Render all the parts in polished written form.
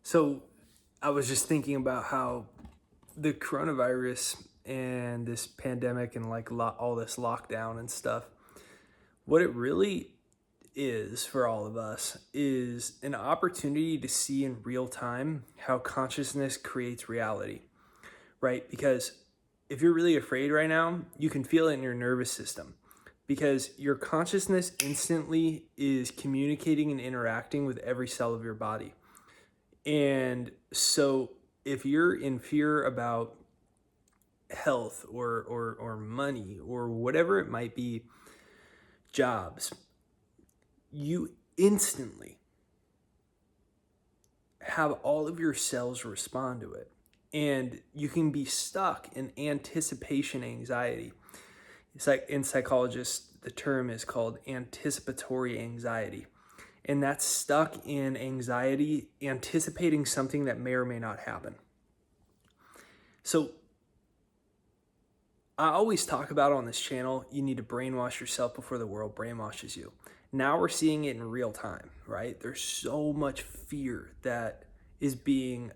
So I was just thinking about how the coronavirus and this pandemic and like all this lockdown and stuff, what it really is for all of us is an opportunity to see in real time how consciousness creates reality, right? Because if you're really afraid right now, you can feel it in your nervous system because your consciousness instantly is communicating and interacting with every cell of your body. And so if you're in fear about health or money or whatever it might be, jobs, you instantly have all of your cells respond to it. And you can be stuck in anticipation anxiety. It's like in psychologists, the term is called anticipatory anxiety. And that's stuck in anxiety, anticipating something that may or may not happen. So I always talk about on this channel, you need to brainwash yourself before the world brainwashes you. Now we're seeing it in real time, right? There's so much fear that is being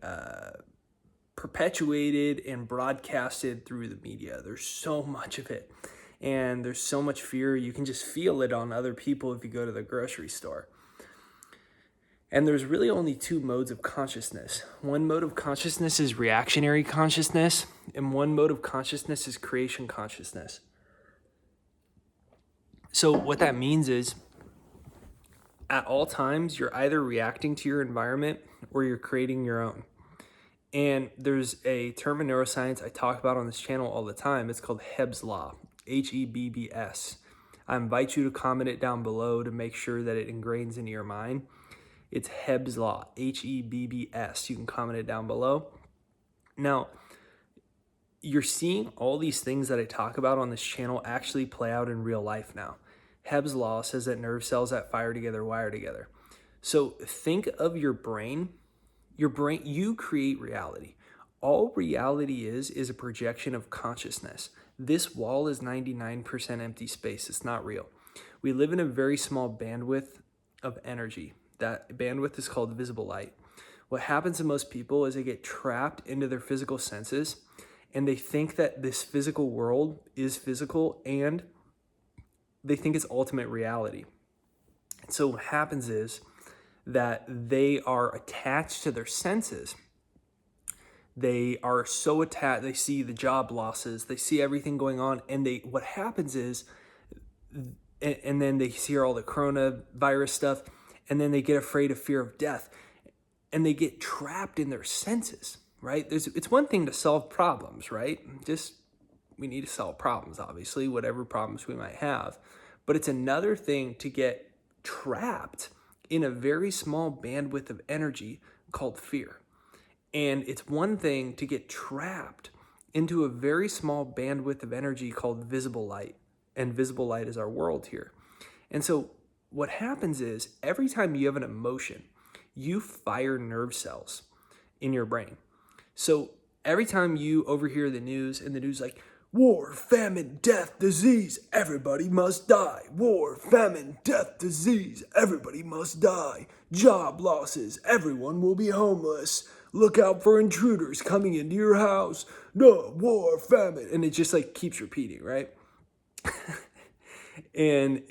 perpetuated and broadcasted through the media. There's so much of it. And there's so much fear. You can just feel it on other people if you go to the grocery store. And there's really only two modes of consciousness. One mode of consciousness is reactionary consciousness, and one mode of consciousness is creation consciousness. So what that means is at all times, you're either reacting to your environment or you're creating your own. And there's a term in neuroscience I talk about on this channel all the time. It's called Hebbs Law, Hebbs. I invite you to comment it down below to make sure that it ingrains into your mind. It's Hebbs Law, Hebbs. You can comment it down below. Now, you're seeing all these things that I talk about on this channel actually play out in real life now. Hebbs Law says that nerve cells that fire together wire together. So think of your brain. Your brain, you create reality. All reality is a projection of consciousness. This wall is 99% empty space. It's not real. We live in a very small bandwidth of energy. That bandwidth is called visible light. What happens to most people is they get trapped into their physical senses and they think that this physical world is physical and they think it's ultimate reality. So what happens is that they are attached to their senses. They are so attached, they see the job losses, they see everything going on, and what happens is, and then they hear all the coronavirus stuff, and then they get afraid of fear of death, and they get trapped in their senses, right? It's one thing to solve problems, right? We need to solve problems, obviously, whatever problems we might have. But it's another thing to get trapped in a very small bandwidth of energy called fear. And it's one thing to get trapped into a very small bandwidth of energy called visible light. And visible light is our world here. And so what happens is every time you have an emotion, you fire nerve cells in your brain. So every time you overhear the news and the news like, war, famine, death, disease, everybody must die. War, famine, death, disease, everybody must die. Job losses, everyone will be homeless. Look out for intruders coming into your house. No, war, famine. And it just like keeps repeating, right? And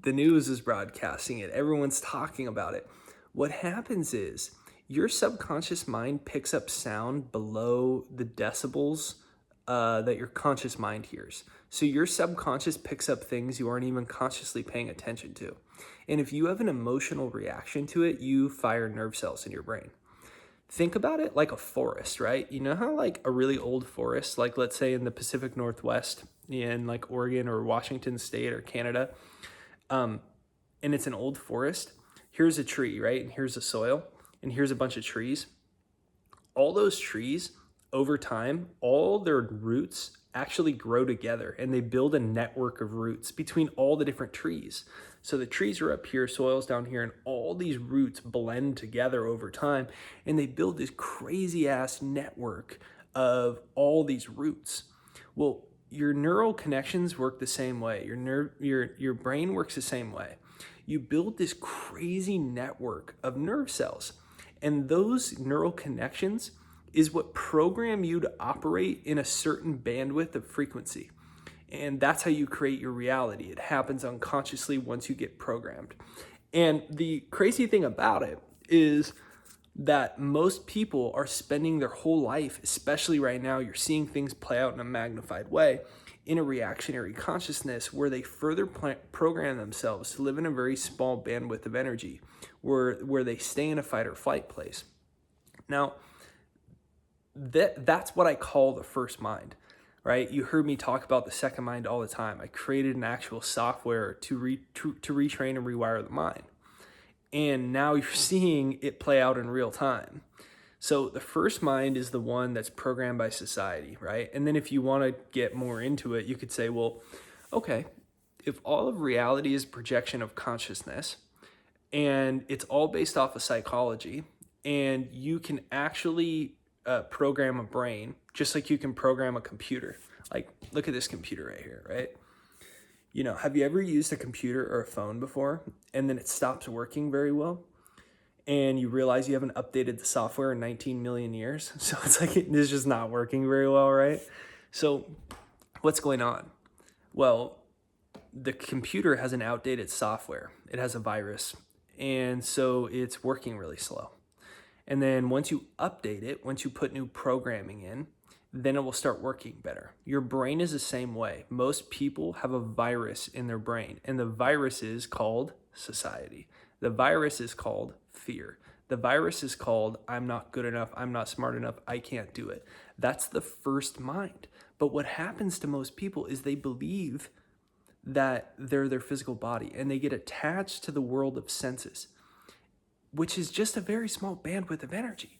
the news is broadcasting it. Everyone's talking about it. What happens is your subconscious mind picks up sound below the decibels that your conscious mind hears. So your subconscious picks up things you aren't even consciously paying attention to. And if you have an emotional reaction to it, you fire nerve cells in your brain. Think about it like a forest, right? You know how like a really old forest, like let's say in the Pacific Northwest in like Oregon or Washington State or Canada, and it's an old forest. Here's a tree, right? And here's the soil, and here's a bunch of trees. All those trees, over time, all their roots actually grow together and they build a network of roots between all the different trees. So the trees are up here, soil's down here, and all these roots blend together over time and they build this crazy ass network of all these roots. Well, your neural connections work the same way. Your brain works the same way. You build this crazy network of nerve cells. And those neural connections is what program you to operate in a certain bandwidth of frequency. And that's how you create your reality. It happens unconsciously once you get programmed. And the crazy thing about it is that most people are spending their whole life, especially right now, you're seeing things play out in a magnified way, in a reactionary consciousness where they further program themselves to live in a very small bandwidth of energy, where they stay in a fight or flight place. Now, that's what I call the first mind, right? You heard me talk about the second mind all the time. I created an actual software to retrain and rewire the mind. And now you're seeing it play out in real time. So the first mind is the one that's programmed by society, right? And then if you want to get more into it, you could say, well, okay, if all of reality is projection of consciousness and it's all based off of psychology, and you can actually program a brain just like you can program a computer. Like, look at this computer right here, right? You know, have you ever used a computer or a phone before and then it stops working very well? And you realize you haven't updated the software in 19 million years. So it's like it's just not working very well, right? So what's going on? Well, the computer has an outdated software. It has a virus. And so it's working really slow. And then once you update it, once you put new programming in, then it will start working better. Your brain is the same way. Most people have a virus in their brain, and the virus is called society. The virus is called fear. The virus is called, I'm not good enough, I'm not smart enough, I can't do it. That's the first mind. But what happens to most people is they believe that they're their physical body, and they get attached to the world of senses, which is just a very small bandwidth of energy.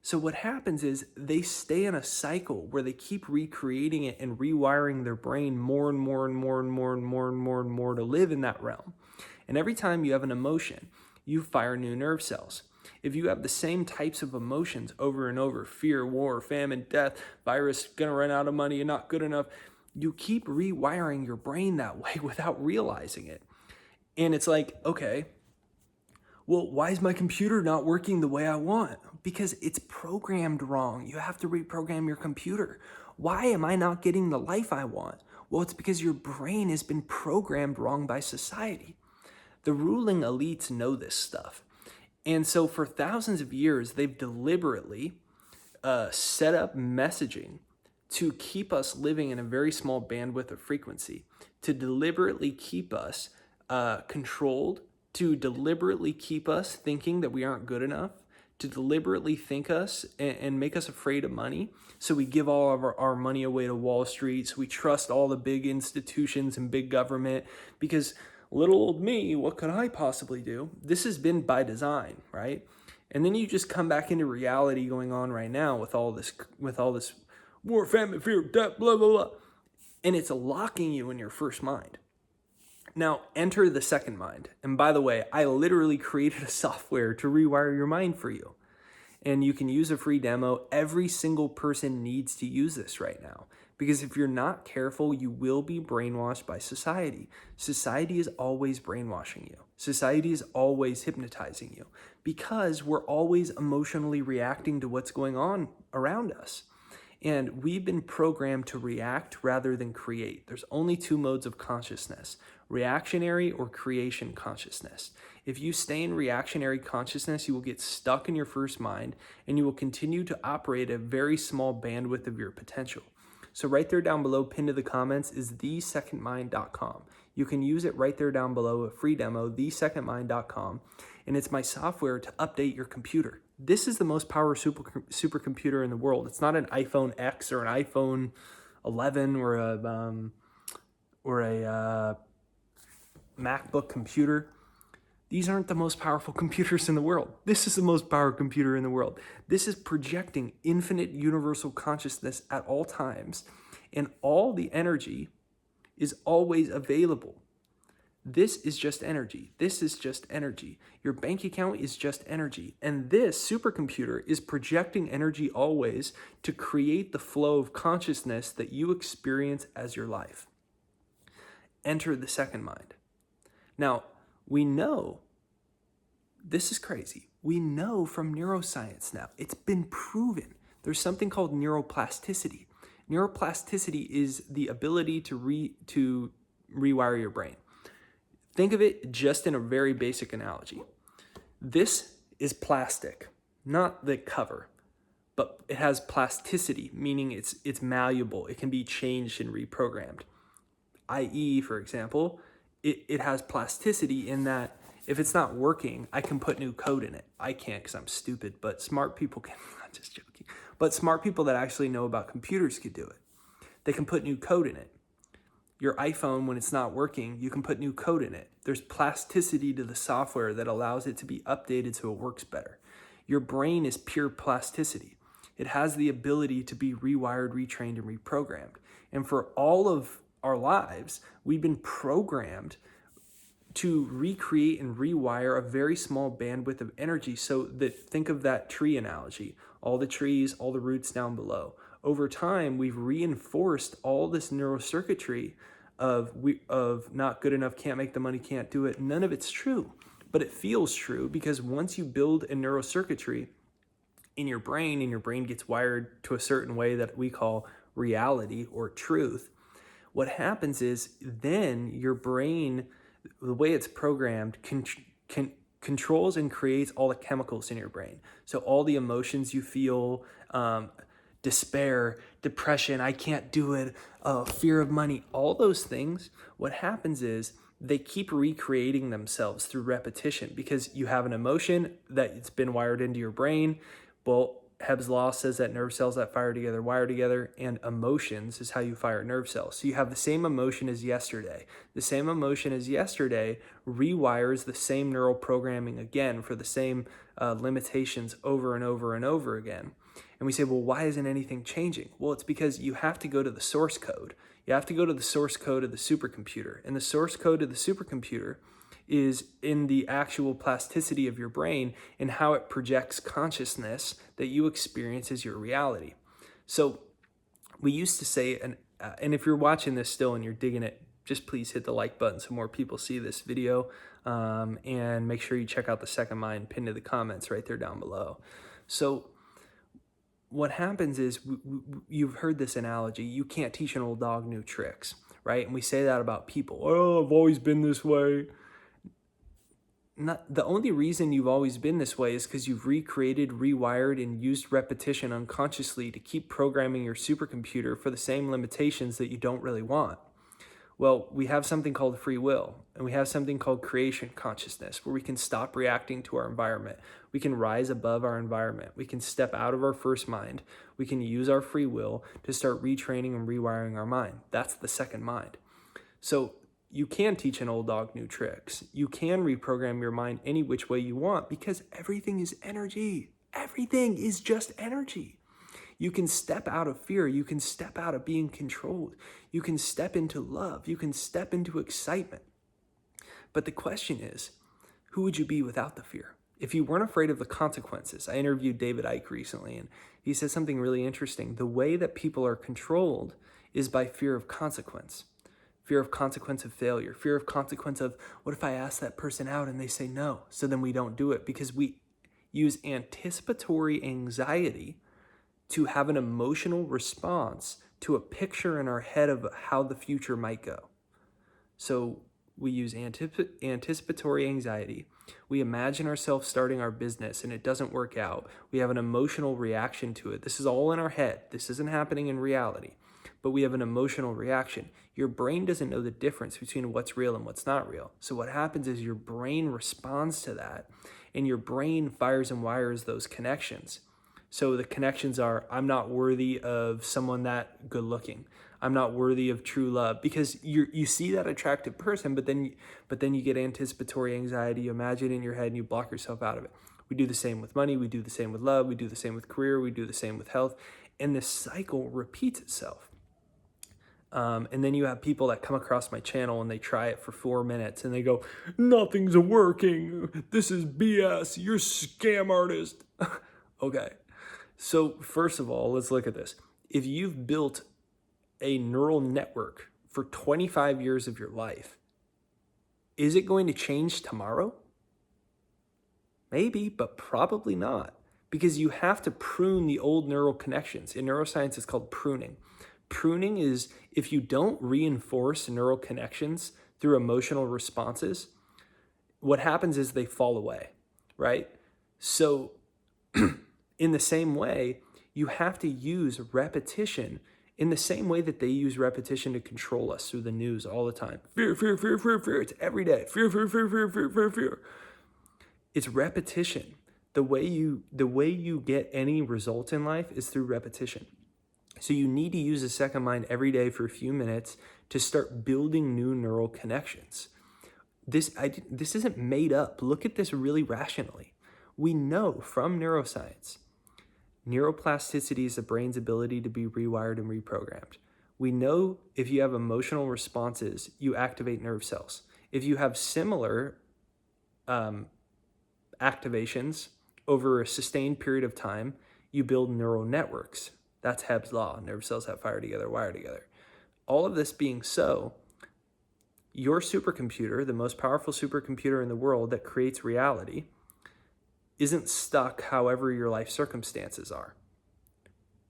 So what happens is they stay in a cycle where they keep recreating it and rewiring their brain more and more and more and more and more and more and more to live in that realm. And every time you have an emotion, you fire new nerve cells. If you have the same types of emotions over and over, fear, war, famine, death, virus, gonna run out of money, you're not good enough, you keep rewiring your brain that way without realizing it. And it's like, okay, well, why is my computer not working the way I want? Because it's programmed wrong. You have to reprogram your computer. Why am I not getting the life I want? Well, it's because your brain has been programmed wrong by society. The ruling elites know this stuff. And so for thousands of years, they've deliberately set up messaging to keep us living in a very small bandwidth of frequency, to deliberately keep us controlled, to deliberately keep us thinking that we aren't good enough, to deliberately think us and make us afraid of money. So we give all of our money away to Wall Street. So we trust all the big institutions and big government because little old me, what could I possibly do? This has been by design, right? And then you just come back into reality going on right now with all this war, famine, fear, death, blah, blah, blah. And it's locking you in your first mind. Now, enter the second mind. And by the way, I literally created a software to rewire your mind for you. And you can use a free demo. Every single person needs to use this right now. Because if you're not careful, you will be brainwashed by society. Society is always brainwashing you. Society is always hypnotizing you. Because we're always emotionally reacting to what's going on around us. And we've been programmed to react rather than create. There's only two modes of consciousness, reactionary or creation consciousness. If you stay in reactionary consciousness, you will get stuck in your first mind and you will continue to operate at a very small bandwidth of your potential. So right there down below, pinned to the comments, is thesecondmind.com. You can use it right there down below, a free demo, thesecondmind.com. And it's my software to update your computer. This is the most powerful supercomputer in the world. It's not an iPhone X or an iPhone 11 or a MacBook computer. These aren't the most powerful computers in the world. This is the most powerful computer in the world. This is projecting infinite universal consciousness at all times, and all the energy is always available. This is just energy. This is just energy. Your bank account is just energy. And this supercomputer is projecting energy always to create the flow of consciousness that you experience as your life. Enter the second mind. Now, we know, this is crazy. we know from neuroscience now, it's been proven. There's something called neuroplasticity. Neuroplasticity is the ability to rewire your brain. Think of it just in a very basic analogy. This is plastic, not the cover, but it has plasticity, meaning it's malleable. It can be changed and reprogrammed. i.e., for example, it has plasticity in that if it's not working, I can put new code in it. I can't because I'm stupid, but smart people can. I'm just joking. But smart people that actually know about computers could do it. They can put new code in it. Your iPhone, when it's not working, you can put new code in it. There's plasticity to the software that allows it to be updated so it works better. Your brain is pure plasticity. It has the ability to be rewired, retrained, and reprogrammed. And for all of our lives, we've been programmed to recreate and rewire a very small bandwidth of energy. So that, think of that tree analogy, all the trees, all the roots down below. Over time, we've reinforced all this neurocircuitry of not good enough, can't make the money, can't do it. None of it's true, but it feels true because once you build a neurocircuitry in your brain and your brain gets wired to a certain way that we call reality or truth, what happens is then your brain, the way it's programmed, controls and creates all the chemicals in your brain. So all the emotions you feel, despair, depression, I can't do it, fear of money, all those things, what happens is they keep recreating themselves through repetition because you have an emotion that it's been wired into your brain. Well, Hebbs Law says that nerve cells that fire together wire together, and emotions is how you fire nerve cells. So you have the same emotion as yesterday. The same emotion as yesterday rewires the same neural programming again for the same limitations over and over and over again. And we say, well, why isn't anything changing? Well, it's because you have to go to the source code. You have to go to the source code of the supercomputer. And the source code of the supercomputer is in the actual plasticity of your brain and how it projects consciousness that you experience as your reality. So we used to say, and if you're watching this still and you're digging it, just please hit the like button so more people see this video, and make sure you check out the second mind pinned to the comments right there down below. So what happens is, you've heard this analogy, you can't teach an old dog new tricks, right? And we say that about people. Oh, I've always been this way. The only reason you've always been this way is because you've recreated, rewired, and used repetition unconsciously to keep programming your supercomputer for the same limitations that you don't really want. Well, we have something called free will, and we have something called creation consciousness, where we can stop reacting to our environment. We can rise above our environment. We can step out of our first mind. We can use our free will to start retraining and rewiring our mind. That's the second mind. So you can teach an old dog new tricks. You can reprogram your mind any which way you want because everything is energy. Everything is just energy. You can step out of fear. You can step out of being controlled. You can step into love. You can step into excitement. But the question is, who would you be without the fear? If you weren't afraid of the consequences, I interviewed David Icke recently, and he said something really interesting. The way that people are controlled is by fear of consequence. Fear of consequence of failure, fear of consequence of, what if I ask that person out and they say no? So then we don't do it because we use anticipatory anxiety to have an emotional response to a picture in our head of how the future might go. So we use anticipatory anxiety. We imagine ourselves starting our business and it doesn't work out. We have an emotional reaction to it. This is all in our head. This isn't happening in reality, but we have an emotional reaction. Your brain doesn't know the difference between what's real and what's not real. So what happens is your brain responds to that, and your brain fires and wires those connections. So the connections are, I'm not worthy of someone that good looking. I'm not worthy of true love, because you see that attractive person, but then you get anticipatory anxiety. You imagine it in your head and you block yourself out of it. We do the same with money. We do the same with love. We do the same with career. We do the same with health. And this cycle repeats itself. And then you have people that come across my channel and they try it for 4 minutes and they go, nothing's working. This is BS. You're a scam artist. Okay. So first of all, let's look at this. If you've built a neural network for 25 years of your life, is it going to change tomorrow? Maybe, but probably not, because you have to prune the old neural connections. In neuroscience, it's called pruning. Pruning is if you don't reinforce neural connections through emotional responses, what happens is they fall away, right? So in the same way, you have to use repetition in the same way that they use repetition to control us through the news all the time. Fear, fear, fear, fear, fear. It's every day. Fear, fear, fear, fear, fear, fear, fear. It's repetition. The way you get any result in life is through repetition. So you need to use a second mind every day for a few minutes to start building new neural connections. This isn't made up. Look at this really rationally. We know from neuroscience, neuroplasticity is the brain's ability to be rewired and reprogrammed. We know if you have emotional responses, you activate nerve cells. If you have similar activations over a sustained period of time, you build neural networks. That's Hebbs Law. Nerve cells that fire together, wire together. All of this being so, your supercomputer, the most powerful supercomputer in the world that creates reality, isn't stuck however your life circumstances are.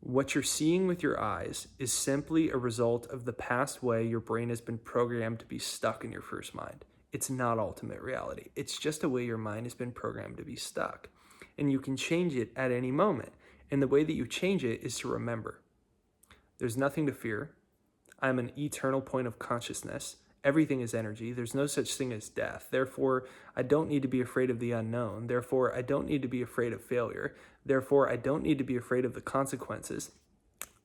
What you're seeing with your eyes is simply a result of the past way your brain has been programmed to be stuck in your first mind. It's not ultimate reality. It's just a way your mind has been programmed to be stuck. And you can change it at any moment. And the way that you change it is to remember. There's nothing to fear. I'm an eternal point of consciousness. Everything is energy. There's no such thing as death. Therefore, I don't need to be afraid of the unknown. Therefore, I don't need to be afraid of failure. Therefore, I don't need to be afraid of the consequences.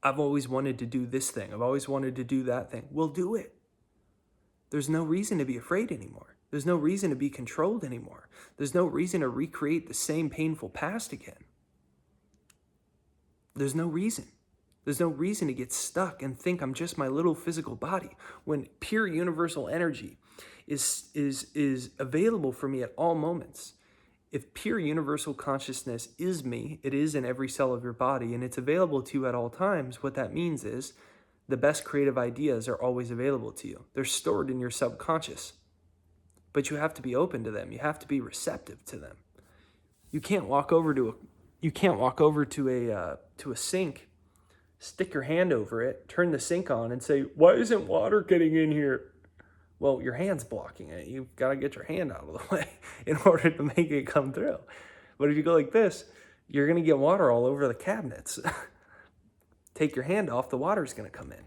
I've always wanted to do this thing. I've always wanted to do that thing. We'll do it. There's no reason to be afraid anymore. There's no reason to be controlled anymore. There's no reason to recreate the same painful past again. There's no reason. There's no reason to get stuck and think I'm just my little physical body when pure universal energy is available for me at all moments. If pure universal consciousness is me, it is in every cell of your body and it's available to you at all times. What that means is the best creative ideas are always available to you. They're stored in your subconscious, but you have to be open to them. You have to be receptive to them. You can't walk over to a sink, stick your hand over it, turn the sink on and say, "Why isn't water getting in here?" Well, your hand's blocking it. You've got to get your hand out of the way in order to make it come through. But if you go like this, you're going to get water all over the cabinets. Take your hand off, the water's going to come in.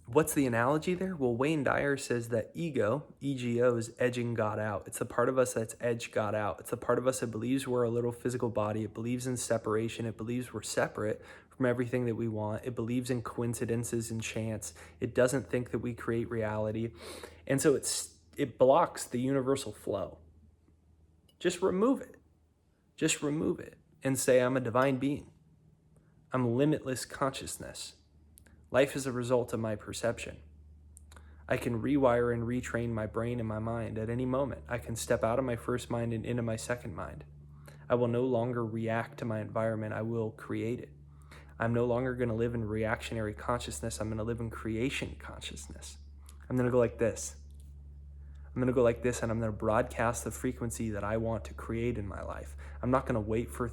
What's the analogy there? Well, Wayne Dyer says that ego, EGO, is edging God out. It's the part of us that's edged God out. It's the part of us that believes we're a little physical body. It believes in separation. It believes we're separate from everything that we want. It believes in coincidences and chance. It doesn't think that we create reality. And so it blocks the universal flow. Just remove it. Just remove it and say, I'm a divine being. I'm limitless consciousness. Life is a result of my perception. I can rewire and retrain my brain and my mind at any moment. I can step out of my first mind and into my second mind. I will no longer react to my environment. I will create it. I'm no longer going to live in reactionary consciousness. I'm going to live in creation consciousness. I'm going to go like this. I'm going to go like this, and I'm going to broadcast the frequency that I want to create in my life. I'm not going to wait for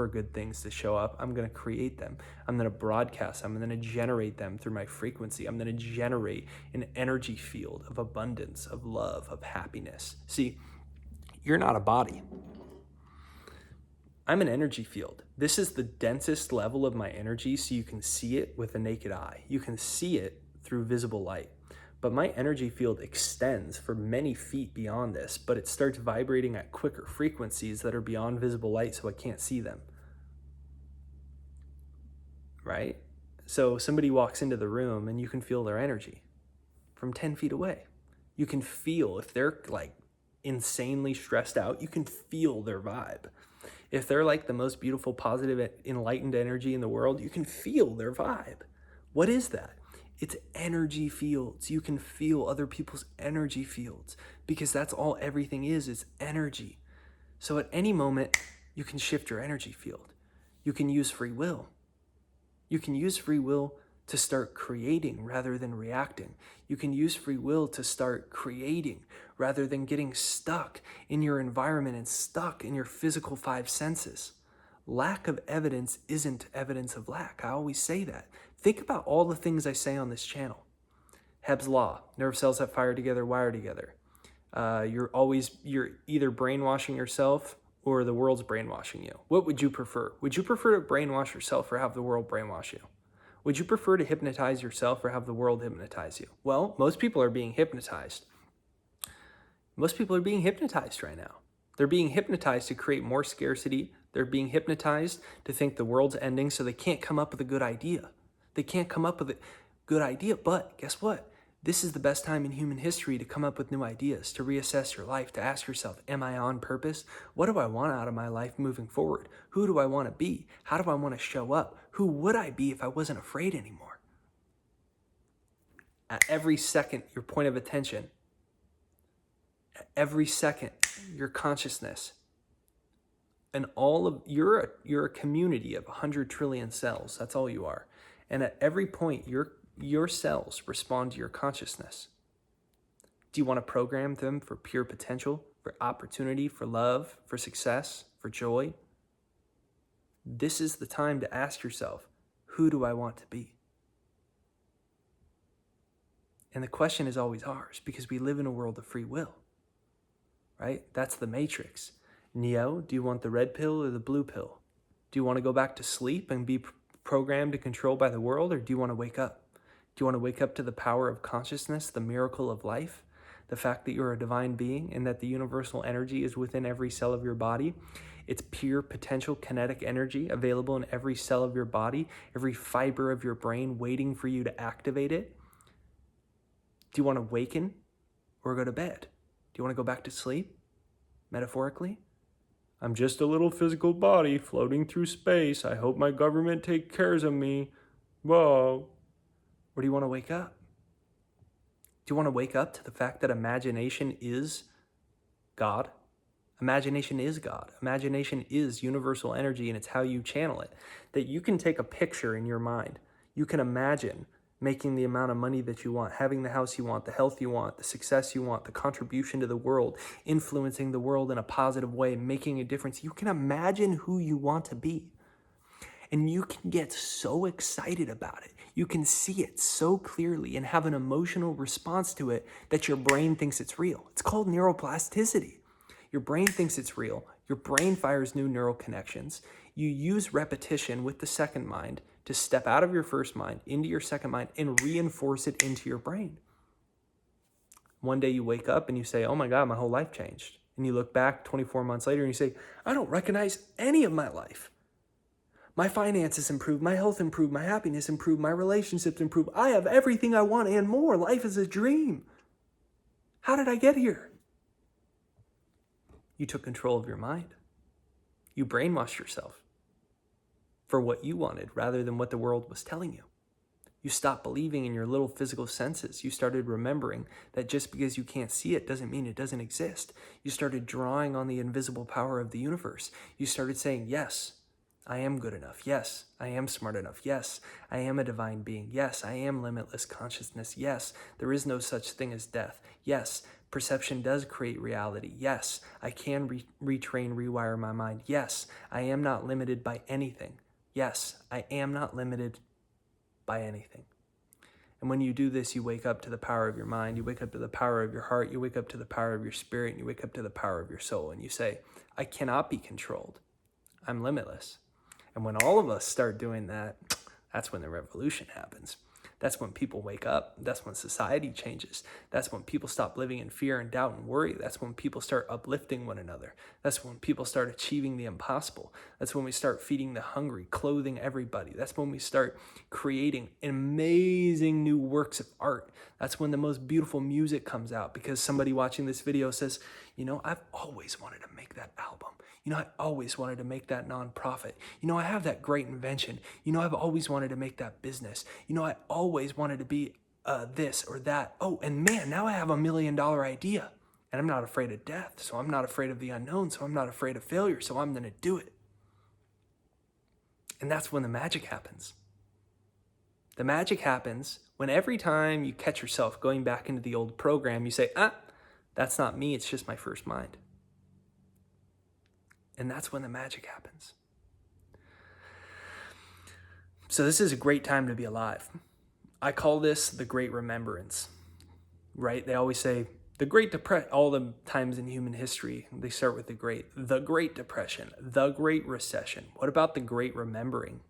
good things to show up. I'm going to create them. I'm going to broadcast them. I'm going to generate them through my frequency. I'm going to generate an energy field of abundance, of love, of happiness. See, you're not a body. I'm an energy field. This is the densest level of my energy, so you can see it with the naked eye. You can see it through visible light. But my energy field extends for many feet beyond this, but it starts vibrating at quicker frequencies that are beyond visible light, so I can't see them. Right? So somebody walks into the room and you can feel their energy from 10 feet away. You can feel if they're like insanely stressed out, you can feel their vibe. If they're like the most beautiful, positive, enlightened energy in the world, you can feel their vibe. What is that? It's energy fields. You can feel other people's energy fields because that's all everything is energy. So at any moment, you can shift your energy field. You can use free will. You can use free will to start creating rather than reacting. You can use free will to start creating rather than getting stuck in your environment and stuck in your physical five senses. Lack of evidence isn't evidence of lack. I always say that. Think about all the things I say on this channel. Hebbs Law, nerve cells that fire together, wire together. You're either brainwashing yourself or the world's brainwashing you. What would you prefer? Would you prefer to brainwash yourself or have the world brainwash you? Would you prefer to hypnotize yourself or have the world hypnotize you? Well, most people are being hypnotized. Most people are being hypnotized right now. They're being hypnotized to create more scarcity. They're being hypnotized to think the world's ending, so they can't come up with a good idea. They can't come up with a good idea, but guess what? This is the best time in human history to come up with new ideas, to reassess your life, to ask yourself, am I on purpose? What do I want out of my life moving forward? Who do I want to be? How do I want to show up? Who would I be if I wasn't afraid anymore? At every second, your point of attention, at every second, your consciousness, and all of you're a community of 100 trillion cells. That's all you are. And at every point, your cells respond to your consciousness. Do you want to program them for pure potential, for opportunity, for love, for success, for joy? This is the time to ask yourself, who do I want to be? And the question is always ours, because we live in a world of free will, right? That's the matrix. Neo, do you want the red pill or the blue pill? Do you want to go back to sleep and be programmed to control by the world, or do you want to wake up? Do you want to wake up to the power of consciousness, the miracle of life, the fact that you're a divine being and that the universal energy is within every cell of your body? It's pure potential kinetic energy available in every cell of your body, every fiber of your brain waiting for you to activate it. Do you want to waken or go to bed? Do you want to go back to sleep, metaphorically? I'm just a little physical body floating through space. I hope my government takes care of me. Whoa. Or do you want to wake up? Do you want to wake up to the fact that imagination is God? Imagination is God. Imagination is universal energy, and it's how you channel it. That you can take a picture in your mind. You can imagine making the amount of money that you want, having the house you want, the health you want, the success you want, the contribution to the world, influencing the world in a positive way, making a difference. You can imagine who you want to be. And you can get so excited about it. You can see it so clearly and have an emotional response to it that your brain thinks it's real. It's called neuroplasticity. Your brain thinks it's real. Your brain fires new neural connections. You use repetition with the second mind to step out of your first mind into your second mind and reinforce it into your brain. One day you wake up and you say, oh my God, my whole life changed. And you look back 24 months later and you say, I don't recognize any of my life. My finances improved, my health improved, my happiness improved, my relationships improved. I have everything I want and more. Life is a dream. How did I get here? You took control of your mind. You brainwashed yourself for what you wanted rather than what the world was telling you. You stopped believing in your little physical senses. You started remembering that just because you can't see it doesn't mean it doesn't exist. You started drawing on the invisible power of the universe. You started saying, yes, I am good enough. Yes, I am smart enough. Yes, I am a divine being. Yes, I am limitless consciousness. Yes, there is no such thing as death. Yes, perception does create reality. Yes, I can retrain, rewire my mind. Yes, I am not limited by anything. Yes, I am not limited by anything. And when you do this, you wake up to the power of your mind. You wake up to the power of your heart. You wake up to the power of your spirit. And you wake up to the power of your soul. And you say, I cannot be controlled. I'm limitless. And when all of us start doing that, that's when the revolution happens. That's when people wake up. That's when society changes. That's when people stop living in fear and doubt and worry. That's when people start uplifting one another. That's when people start achieving the impossible. That's when we start feeding the hungry, clothing everybody. That's when we start creating amazing new works of art. That's when the most beautiful music comes out because somebody watching this video says, you know, I've always wanted to make that album. You know, I always wanted to make that nonprofit. You know, I have that great invention. You know, I've always wanted to make that business. You know, I always wanted to be this or that. Oh, and man, now I have $1 million idea. And I'm not afraid of death, so I'm not afraid of the unknown, so I'm not afraid of failure, so I'm going to do it. And that's when the magic happens. The magic happens when every time you catch yourself going back into the old program, you say, that's not me, it's just my first mind. And that's when the magic happens. So this is a great time to be alive. I call this the Great Remembrance, right? They always say the Great Depression, all the times in human history, they start with the Great Depression, the Great Recession. What about the Great Remembering?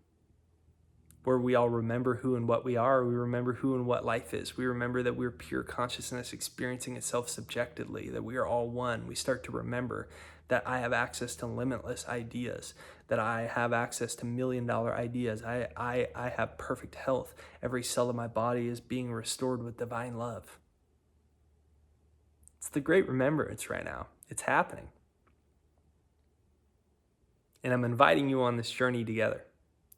Where we all remember who and what we are. We remember who and what life is. We remember that we're pure consciousness experiencing itself subjectively, that we are all one. We start to remember that I have access to limitless ideas, that I have access to $1 million ideas. I have perfect health. Every cell of my body is being restored with divine love. It's the Great Remembrance right now. It's happening. And I'm inviting you on this journey together.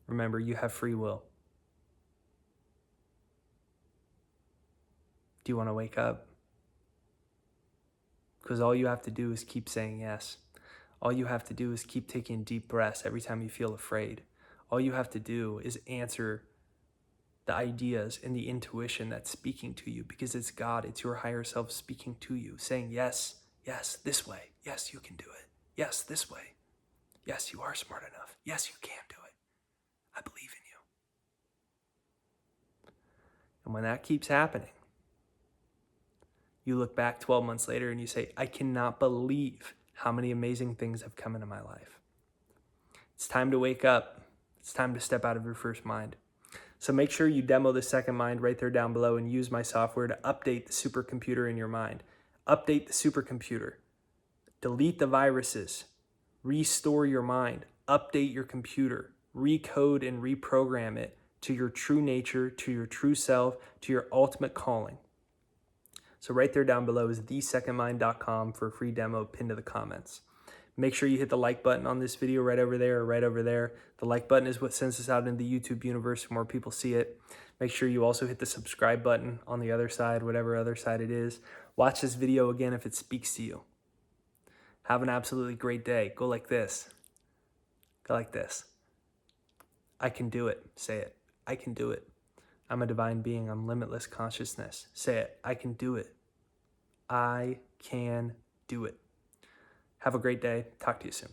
Remember, you have free will. Do you want to wake up? Because all you have to do is keep saying yes. All you have to do is keep taking deep breaths every time you feel afraid. All you have to do is answer the ideas and the intuition that's speaking to you, because it's God, it's your higher self speaking to you, saying yes, yes, this way. Yes, you can do it. Yes, this way. Yes, you are smart enough. Yes, you can do it. I believe in you. And when that keeps happening, you look back 12 months later and you say, I cannot believe how many amazing things have come into my life. It's time to wake up. It's time to step out of your first mind. So make sure you demo the second mind right there down below and use my software to update the supercomputer in your mind. Update the supercomputer. Delete the viruses. Restore your mind. Update your computer. Recode and reprogram it to your true nature, to your true self, to your ultimate calling. So right there down below is thesecondmind.com for a free demo pinned to the comments. Make sure you hit the like button on this video right over there or right over there. The like button is what sends us out into the YouTube universe so more people see it. Make sure you also hit the subscribe button on the other side, whatever other side it is. Watch this video again if it speaks to you. Have an absolutely great day. Go like this. Go like this. I can do it. Say it. I can do it. I'm a divine being. I'm limitless consciousness. Say it. I can do it. I can do it. Have a great day. Talk to you soon.